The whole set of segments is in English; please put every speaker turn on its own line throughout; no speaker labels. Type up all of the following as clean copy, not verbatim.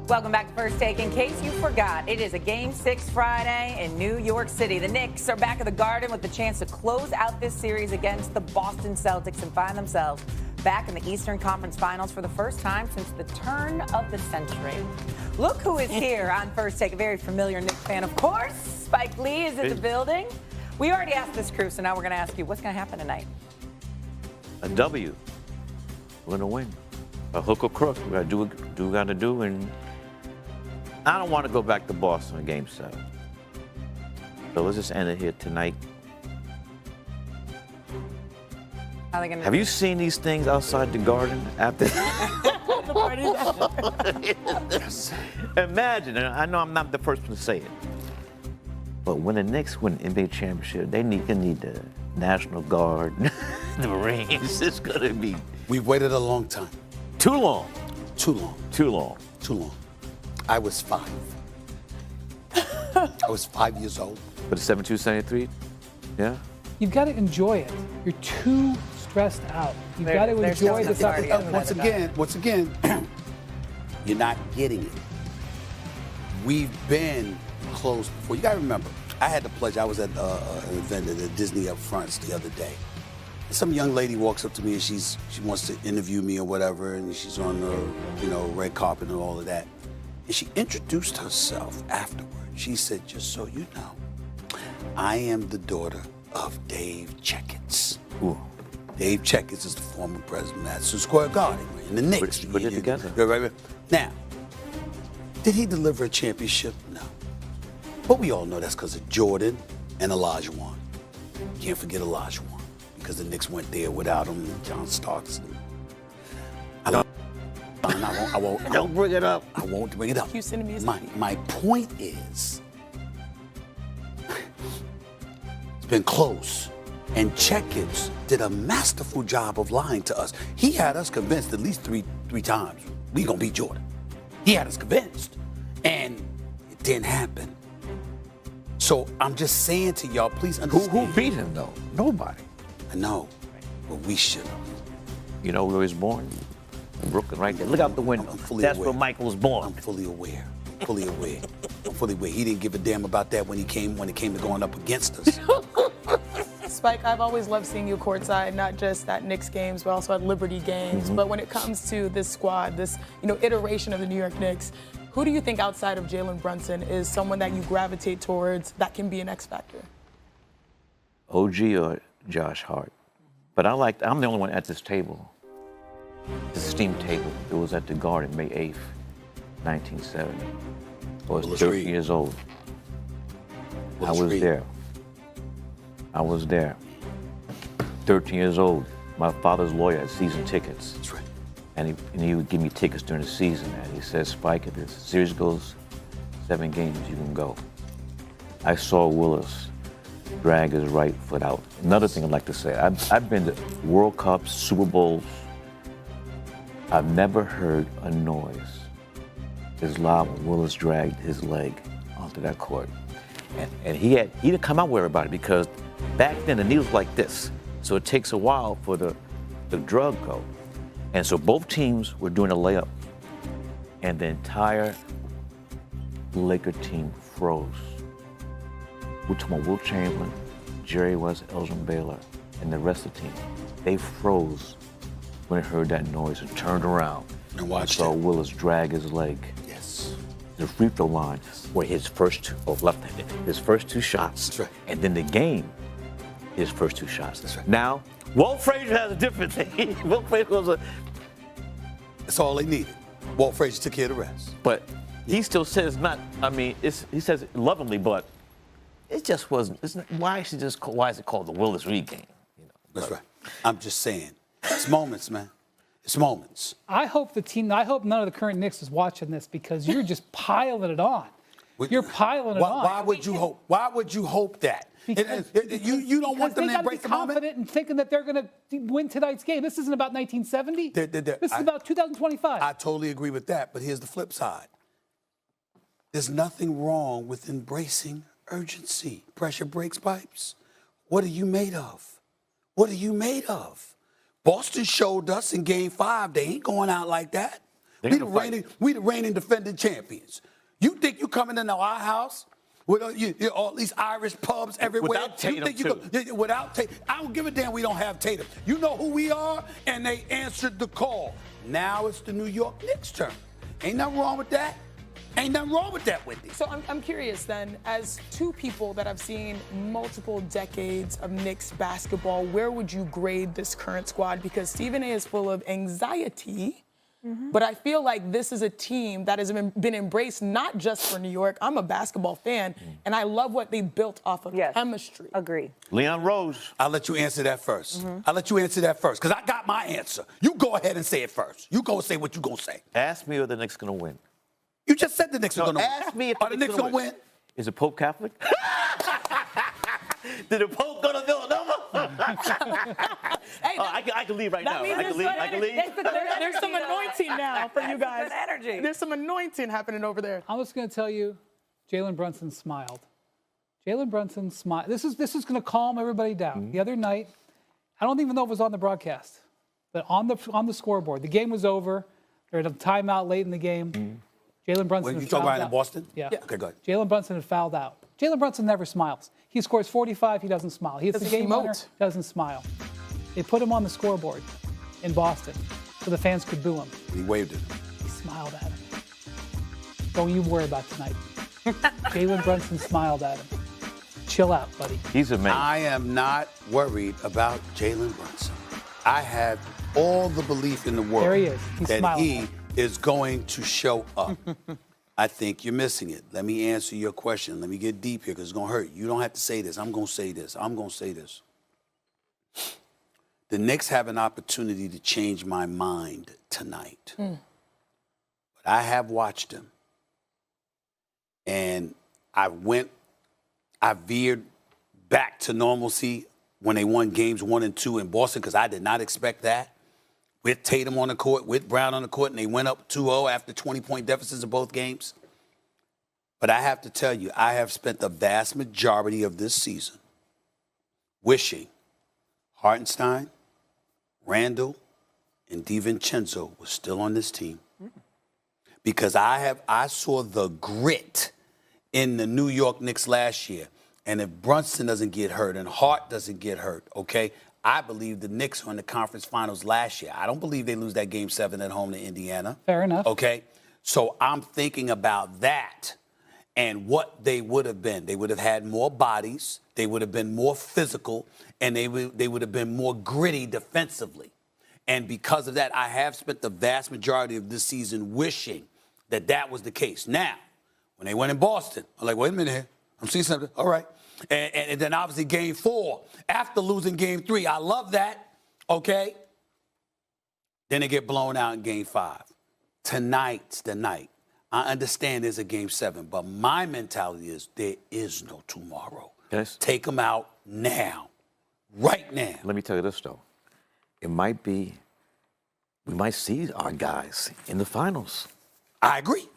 Welcome back to First Take. In case you forgot, it is a Game 6 Friday in New York City. The Knicks are back at the Garden with the chance to close out this series against the Boston Celtics and find themselves back in the Eastern Conference Finals for the first time since the turn of the century. Look who is here on First Take, a very familiar Knicks fan, of course. Spike Lee is in the building. We already asked this crew, so now we're going to ask you, what's going to happen tonight?
A W. We're going to win. A hook or crook. We got to do what we got to do, and I don't want to go back to Boston in Game 7. So let's just end it here tonight.
How are they gonna
Have you seen these things outside the Garden after?
the party's
Imagine, and I know I'm not the first one to say it, but when the Knicks win the NBA championship, they need the National Guard, the Marines. It's going to be...
We've waited a long time.
Too long.
Too long.
Too long.
Too long. I was 5. I was 5 years old.
But the 7-2, 73? Yeah?
You've got to enjoy it. You're too stressed out. You've got to enjoy this opportunity.
Once again, you're not getting it. We've been close before. You got to remember, I had the pleasure. I was at an event at the Disney Upfronts the other day. And some young lady walks up to me and she wants to interview me or whatever, and she's on the red carpet and all of that. And she introduced herself afterward. She said, "Just so you know, I am the daughter of Dave Checketts." Ooh. Dave Checketts is the former president of Madison Square Garden in the Knicks.
Put it together.
Right. Now, did he deliver a championship? No. But we all know that's because of Jordan and Olajuwon. Can't forget Olajuwon because the Knicks went there without him and John Starks. I won't.
Don't bring it up.
I won't bring it up.
Houston music.
My point is, it's been close. And Checketts did a masterful job of lying to us. He had us convinced at least three times we gonna beat Jordan. He had us convinced, and it didn't happen. So I'm just saying to y'all, please understand.
Who beat him though? Nobody.
I know, but we should have.
You know where he was born? Brooklyn, right there. Look out the window. That's
aware.
where Michael was born.
I'm fully aware. Fully aware. I'm fully aware. He didn't give a damn about that when it came to going up against us.
Spike, I've always loved seeing you courtside, not just at Knicks games, but also at Liberty games.
Mm-hmm.
But when it comes to this squad, this iteration of the New York Knicks, who do you think outside of Jalen Brunson is someone that you gravitate towards that can be an X factor?
OG or Josh Hart. But I'm the only one at this table. This steam table. It was at the Garden, May 8th, 1970. I was 13 years old. I was there. 13 years old. My father's lawyer had season tickets.
That's right.
And he would give me tickets during the season. And he said, "Spike, if this series goes 7 games, you can go." I saw Willis drag his right foot out. Another thing I'd like to say, I've been to World Cups, Super Bowls. I've never heard a noise as loud when Willis dragged his leg onto that court. And he didn't come out with everybody because back then the knee was like this. So it takes a while for the drug go. And so both teams were doing a layup. And the entire Laker team froze. We're talking about Will Chamberlain, Jerry West, Elgin Baylor, and the rest of the team. They froze when they heard that noise and turned around
and watched
saw Willis drag his leg.
Yes.
The free throw line were his first two, both left-handed, his first 2 shots.
That's right.
And then the game, his first 2 shots.
That's right.
Now, Walt Frazier has a different thing. Walt Frazier was
That's all they needed. Walt Frazier took care of the rest.
but he still says he says it lovingly, but it just wasn't. Why is it called the Willis Reed game?
That's right. I'm just saying. It's moments, man. It's moments.
I hope none of the current Knicks is watching this because you're just piling it on. You're piling it on.
Why would you hope? Why would you hope that? You don't want them to embrace the moment?
confident and thinking that they're going to win tonight's game. This isn't about 1970. This is about 2025.
I totally agree with that, but here's the flip side. There's nothing wrong with embracing urgency. Pressure breaks pipes. What are you made of? What are you made of? Boston showed us in Game 5 they ain't going out like that.
They're
We
gonna
we the reigning defending champions. You think you coming into our house with all these Irish pubs everywhere?
Without Tatum,
without Tatum. I don't give a damn we don't have Tatum. You know who we are, and they answered the call. Now it's the New York Knicks' turn. Ain't nothing wrong with that. Ain't nothing wrong with that, Wendy.
So I'm curious then, as two people that have seen multiple decades of Knicks basketball, where would you grade this current squad? Because Stephen A is full of anxiety, but I feel like this is a team that has been embraced not just for New York. I'm a basketball fan, and I love what they built off of chemistry.
Agree.
Leon Rose.
I'll let you answer that first. I'll let you answer that first, because I got my answer. You go ahead and say it first. You go say what you going to say.
Ask me are the Knicks going to win.
You just said the Knicks are going to win.
Ask me if
the Knicks going to win.
Is the Pope Catholic? Did the Pope go to Villanova?
Hey,
I can leave right now.
means
I can leave. I can leave.
there's some anointing now for you guys.
Good energy.
There's some anointing happening over there.
I'm just going to tell you, Jalen Brunson smiled. Jalen Brunson smiled. This is going to calm everybody down. The other night, I don't even know if it was on the broadcast, but on the scoreboard, the game was over. They're at a timeout late in the game. Jalen Brunson.
Well, you talking about in Boston?
Yeah.
Okay, go ahead.
Jalen Brunson had fouled out. Jalen Brunson never smiles. He scores 45, he doesn't smile. He hits the game winner, doesn't smile. They put him on the scoreboard in Boston so the fans could boo him.
He waved it.
He smiled at him. Don't you worry about tonight. Jalen Brunson smiled at him. Chill out, buddy.
He's amazing.
I am not worried about Jalen Brunson. I have all the belief in the world
There he is. He's
that
smiling.
he is going to show up. I think you're missing it. Let me answer your question. Let me get deep here because it's going to hurt. You don't have to say this. I'm going to say this. I'm going to say this. The Knicks have an opportunity to change my mind tonight. But I have watched them. And I veered back to normalcy when they won games 1 and 2 in Boston because I did not expect that. With Tatum on the court, with Brown on the court, and they went up 2-0 after 20-point deficits in both games. But I have to tell you, I have spent the vast majority of this season wishing Hartenstein, Randall, and DiVincenzo were still on this team. Because I saw the grit in the New York Knicks last year. And if Brunson doesn't get hurt and Hart doesn't get hurt, okay, I believe the Knicks were in the conference finals last year. I don't believe they lose that Game 7 at home to Indiana.
Fair enough.
Okay? So I'm thinking about that and what they would have been. They would have had more bodies. They would have been more physical. And they would have been more gritty defensively. And because of that, I have spent the vast majority of this season wishing that that was the case. Now, when they went in Boston, I'm like, wait a minute here. I'm seeing something. All right. And then obviously Game 4, after losing Game 3, I love that, okay? Then they get blown out in Game 5. Tonight's the night. I understand there's a Game 7, but my mentality is there is no tomorrow.
Yes.
Take them out now, right now.
Let me tell you this, though. It might be, we might see our guys in the finals.
I agree.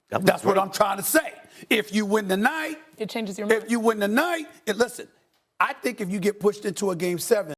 That's what I'm trying to say. If you win the night,
it changes your mind.
If you win the night, listen, I think if you get pushed into a Game 7,